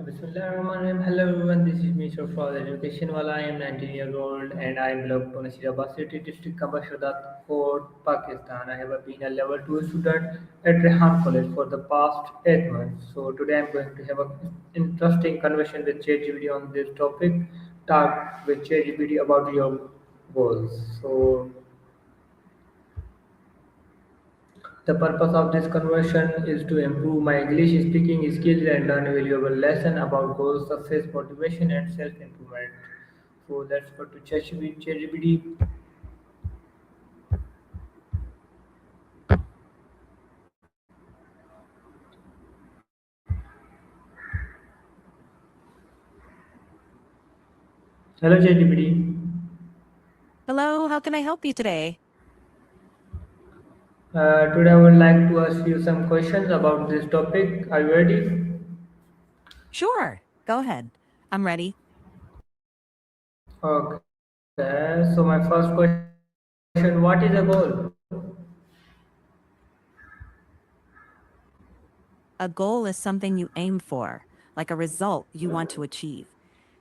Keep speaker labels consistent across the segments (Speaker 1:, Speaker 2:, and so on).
Speaker 1: Bismillahirrahmanirrahim. Hello everyone, this is Mr. Fraud Education Wala. I am 19 years old and I am belong to Nasirabad City District, Kambashadat Fort, Pakistan. I have been a level 2 student at Rehan College for the past 8 months. So today I am going to have an interesting conversation with ChatGPT on this topic. Talk with ChatGPT about your goals. So the purpose of this conversion is to improve my English speaking skills and learn a valuable lesson about goals, success, motivation, and self-improvement. So let's go to ChatGPT. Hello ChatGPT.
Speaker 2: Hello, how can I help you today?
Speaker 1: Today I would like to ask you some questions about this topic. Are you ready?
Speaker 2: Sure, go ahead. I'm ready.
Speaker 1: Okay. So my first question: what is a goal?
Speaker 2: A goal is something you aim for, like a result you want to achieve.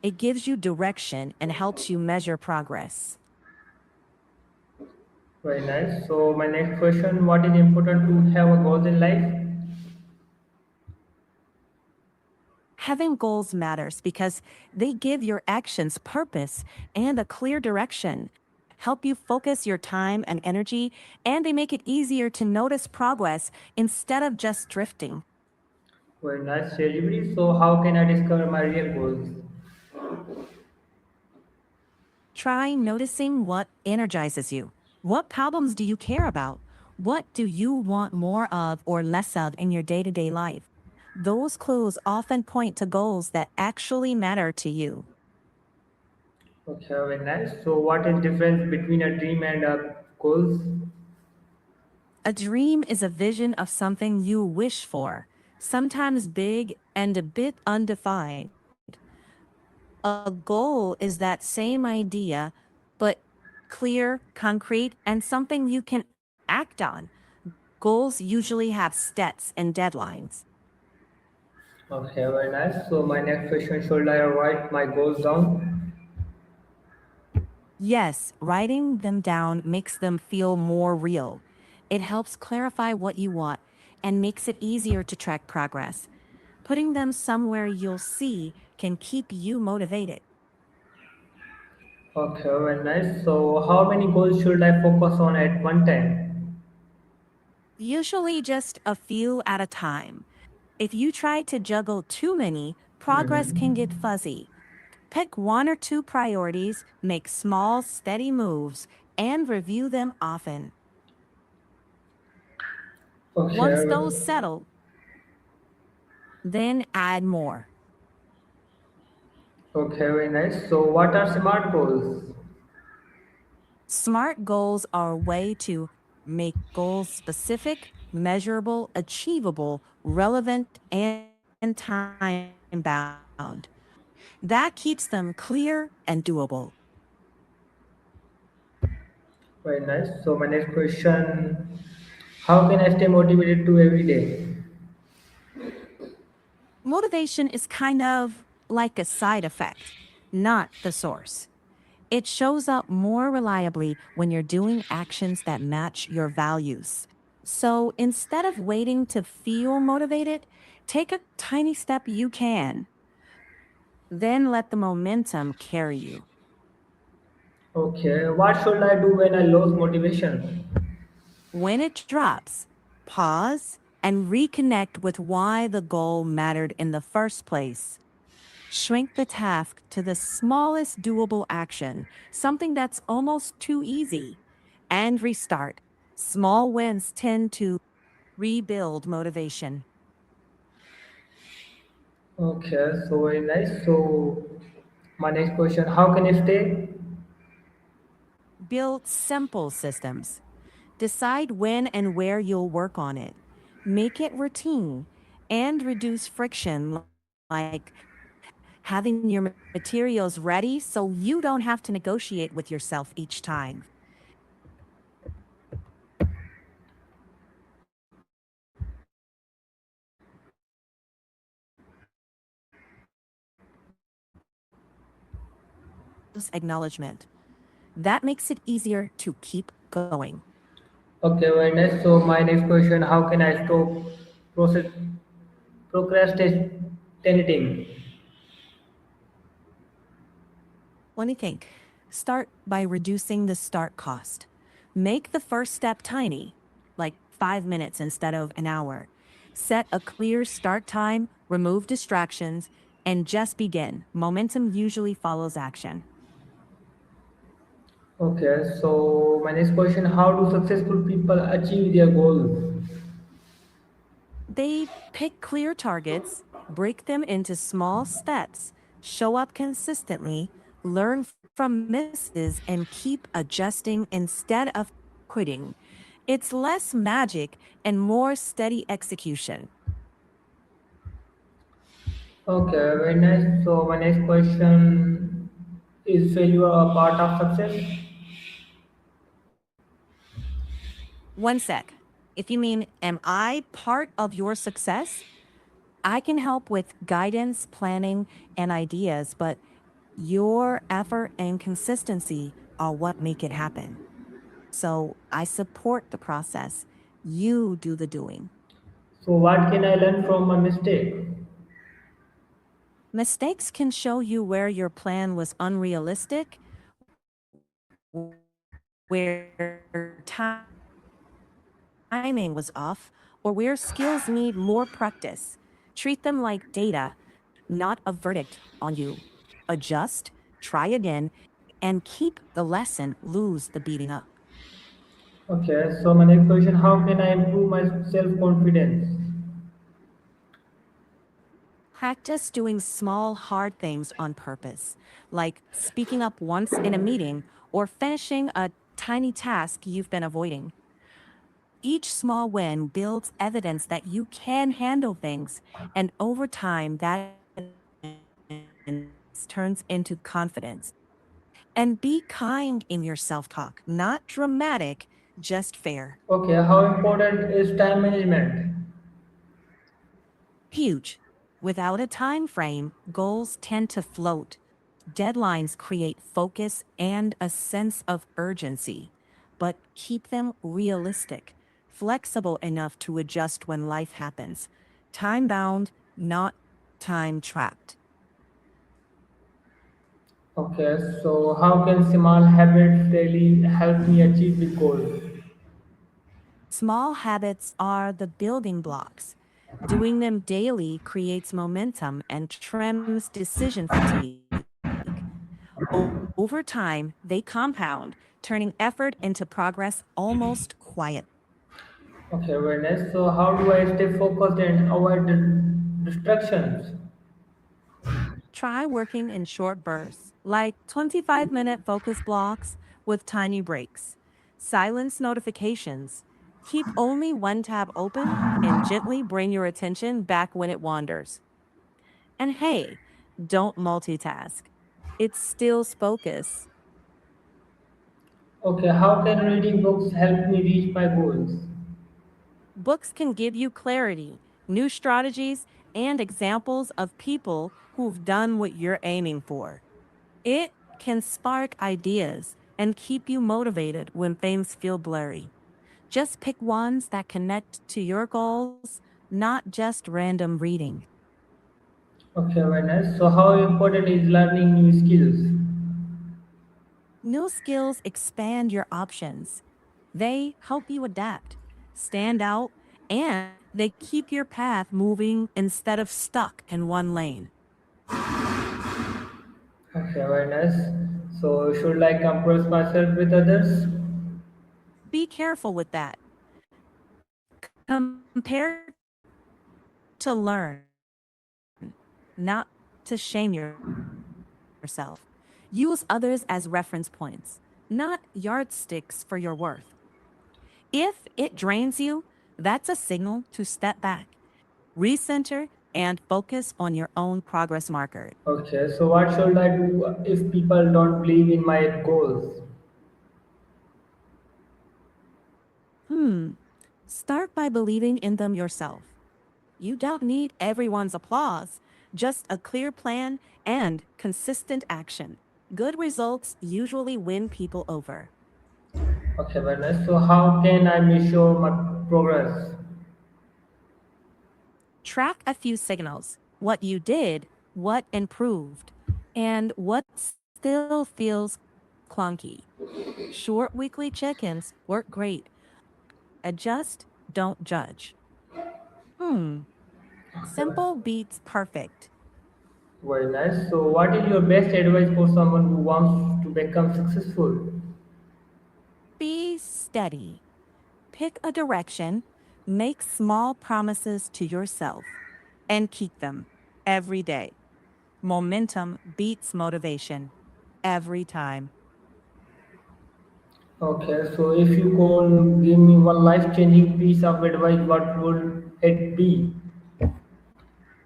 Speaker 2: It gives you direction and helps you measure progress.
Speaker 1: Very nice. So my next question: what is important to have a goal in life?
Speaker 2: Having goals matters because they give your actions purpose and a clear direction, help you focus your time and energy, and they make it easier to notice progress instead of just drifting.
Speaker 1: Very nice, ChatGPT. So how can I discover my real goals?
Speaker 2: Try noticing what energizes you. What problems do you care about? What do you want more of or less of in your day to day life? Those clues often point to goals that actually matter to you.
Speaker 1: Okay, very nice. So, what is difference between a dream and a goals?
Speaker 2: A dream is a vision of something you wish for, sometimes big and a bit undefined. A goal is that same idea, but clear, concrete, and something you can act on. Goals usually have steps and deadlines.
Speaker 1: Okay, very nice. So, my next question: should I write my goals down?
Speaker 2: Yes, writing them down makes them feel more real. It helps clarify what you want and makes it easier to track progress. Putting them somewhere you'll see can keep you motivated.
Speaker 1: Okay, very nice. So, how many goals should I focus on at one time?
Speaker 2: Usually just a few at a time. If you try to juggle too many, progress can
Speaker 1: Mm-hmm.
Speaker 2: get fuzzy. Pick one or two priorities, make small, steady moves, and review them often. Once
Speaker 1: Okay,
Speaker 2: those settle, then add more.
Speaker 1: okay, very nice. So, what are smart goals?
Speaker 2: SMART goals are a way to make goals specific, measurable, achievable, relevant, and time bound. That keeps them clear and doable.
Speaker 1: Very nice. So, my next question: how can I stay motivated to every day?
Speaker 2: Motivation is kind of like a side effect, not the source. It shows up more reliably when you're doing actions that match your values. So instead of waiting to feel motivated, take a tiny step you can. Then let the momentum carry you.
Speaker 1: Okay, what should I do when I lose motivation?
Speaker 2: When it drops, pause and reconnect with why the goal mattered in the first place. Shrink the task to the smallest doable action, something that's almost too easy, and restart. Small wins tend to rebuild motivation.
Speaker 1: Okay, so very nice. So my next question: how can I stay?
Speaker 2: Build simple systems. Decide when and where you'll work on it. Make it routine and reduce friction, like having your materials ready so you don't have to negotiate with yourself each time. acknowledgement. That makes it easier to keep going.
Speaker 1: Okay, very nice. So my next question: how can I stop process procrastinating?
Speaker 2: Let me think. Start by reducing the start cost. Make the first step tiny, like 5 minutes instead of an hour. Set a clear start time, remove distractions, and just begin. Momentum usually follows action.
Speaker 1: Okay, so my next question: how do successful people achieve their goals?
Speaker 2: They pick clear targets, break them into small steps, show up consistently, learn from misses, and keep adjusting instead of quitting. It's less magic and more steady execution.
Speaker 1: Okay, very nice. So my next question: is failure a part of success?
Speaker 2: One sec. If you mean, am I part of your success? I can help with guidance, planning, and ideas, but your effort and consistency are what make it happen. So I support the process. You do the doing.
Speaker 1: So what can I learn from my mistake?
Speaker 2: Mistakes can show you where your plan was unrealistic, where timing was off, or where skills need more practice. Treat them like data, not a verdict on you. Adjust, try again, and keep the lesson lose the beating up.
Speaker 1: Okay, so my next question: how can I improve my self confidence?
Speaker 2: Practice doing small, hard things on purpose, like speaking up once in a meeting or finishing a tiny task you've been avoiding. Each small win builds evidence that you can handle things, and over time, that evidence turns into confidence. And be kind in your self talk, not dramatic, just fair.
Speaker 1: Okay, how important is time management?
Speaker 2: Huge. Without a time frame, goals tend to float. Deadlines create focus and a sense of urgency, but keep them realistic, flexible enough to adjust when life happens. Time bound, not time trapped.
Speaker 1: Okay, so how can small habits really help me achieve the goals?
Speaker 2: Small habits are the building blocks. Doing them daily creates momentum and trims decision fatigue. Over time, they compound, turning effort into progress almost quietly.
Speaker 1: Okay, very nice. So how do I stay focused and avoid distractions?
Speaker 2: Try working in short bursts, like 25-minute focus blocks with tiny breaks. Silence notifications. Keep only one tab open and gently bring your attention back when it wanders. And hey, don't multitask. It steals focus.
Speaker 1: Okay, how can reading books help me reach my goals?
Speaker 2: Books can give you clarity, new strategies, and examples of people who've done what you're aiming for. It can spark ideas and keep you motivated when things feel blurry. Just pick ones that connect to your goals, not just random reading.
Speaker 1: Okay, very nice. So how important is learning new skills?
Speaker 2: New skills expand your options. They help you adapt, stand out, and they keep your path moving instead of stuck in one lane.
Speaker 1: Okay, very nice. So should I compare myself with others?
Speaker 2: Be careful with that. Compare to learn, not to shame yourself. Use others as reference points, not yardsticks for your worth. If it drains you, that's a signal to step back, recenter, and focus on your own progress marker.
Speaker 1: Okay, so what should I do if people don't believe in my goals?
Speaker 2: Start by believing in them yourself. You don't need everyone's applause, just a clear plan and consistent action. Good results usually win people over.
Speaker 1: Okay, very nice. So how can I measure my progress?
Speaker 2: Track a few signals: what you did, what improved, and what still feels clunky. Short weekly check ins work great. Adjust, don't judge. Hmm, simple beats perfect.
Speaker 1: Very nice. So what is your best advice for someone who wants to become successful?
Speaker 2: Be steady. Pick a direction, make small promises to yourself, and keep them every day. Momentum beats motivation every time.
Speaker 1: Okay, so if you could give me one life-changing piece of advice, what would it be?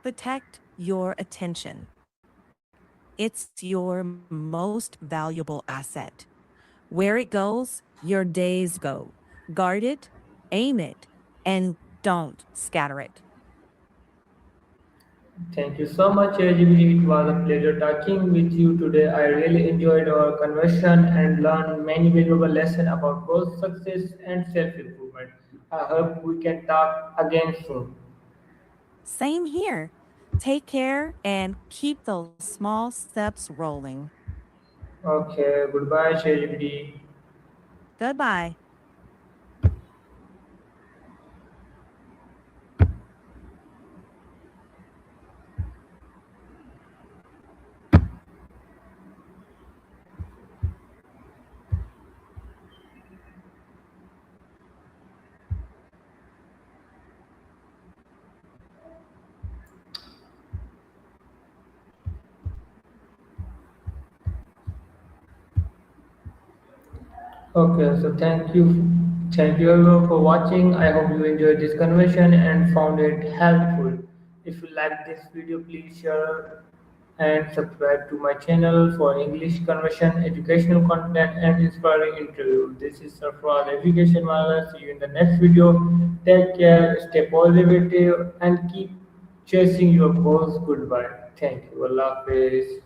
Speaker 2: Protect your attention. It's your most valuable asset. Where it goes, your days go. Guard it, aim it, and don't scatter it.
Speaker 1: Thank you so much, LGBT. It was a pleasure talking with you today. I really enjoyed our conversation and learned many valuable lessons about both success and self-improvement. I hope we can talk again soon.
Speaker 2: Same here. Take care and keep those small steps rolling.
Speaker 1: Okay, goodbye, LGBT.
Speaker 2: Goodbye.
Speaker 1: Okay, so thank you everyone for watching. I hope you enjoyed this conversation and found it helpful. If you like this video, please share and subscribe to my channel for English conversion, educational content, and inspiring interview. This is Sarfaraz Education Wala. See you in the next video. Take care, stay positive, and keep chasing your goals. Goodbye. Thank you. Allah Hafiz.